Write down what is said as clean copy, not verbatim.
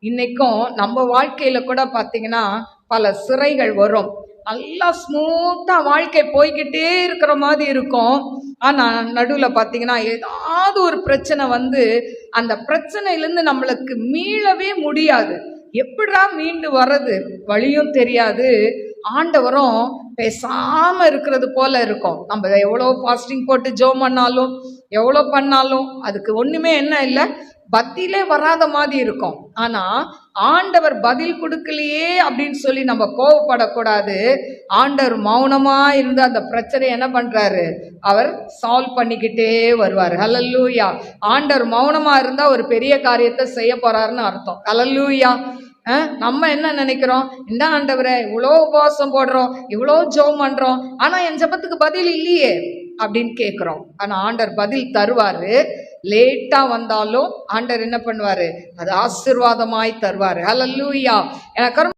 இன்னைக்கும் நம்ம வாழ்க்கையில கூட பார்த்தீங்கன்னா பல சிறைகள் வரும். நல்லா ஸ்மூத்தா வாழ்க்கை போய்கிட்டே இருக்கிற மாதிரி இருக்கும். ஆனா நடுவில் பார்த்தீங்கன்னா ஏதாவது ஒரு பிரச்சனை வந்து அந்த பிரச்சனையிலேருந்து நம்மளுக்கு மீளவே முடியாது. எப்படா மீண்டு வர்றது வழியும் தெரியாது. ஆண்டவரும் பேசாம இருக்கிறது போல இருக்கும். நம்ம எவ்வளோ ஃபாஸ்டிங் போட்டு ஜெபம் பண்ணாலும் எவ்வளோ பண்ணாலும் அதுக்கு ஒண்ணுமே என்ன இல்லை, பதிலே வராத மாதிரி இருக்கும். ஆனா ஆண்டவர் பதில் கொடுக்கலையே அப்படின்னு சொல்லி நம்ம கோவப்படக்கூடாது. ஆண்டவர் மௌனமா இருந்து அந்த பிரச்சனை என்ன பண்றாரு, அவர் சால்வ் பண்ணிக்கிட்டே வருவார். ஹல்லேலூயா. ஆண்டவர் மௌனமா இருந்தா ஒரு பெரிய காரியத்தை செய்ய போறாருன்னு அர்த்தம். ஹல்லேலூயா. நம்ம என்ன நினைக்கிறோம், இந்த ஆண்டவரை இவ்வளோ உபவாசம் போடுறோம், இவ்வளோ ஜெபம் பண்றோம், ஆனா என் ஜெபத்துக்கு பதில் இல்லையே அப்படின்னு கேட்கிறோம். ஆனா ஆண்டவர் பதில் தருவாரு. லேட்டா வந்தாலும் ஆண்டவர் என்ன பண்ணுவாரு, அது ஆசீர்வாதமாய் தருவாரு. ஹல்லேலூயா. எனக்கு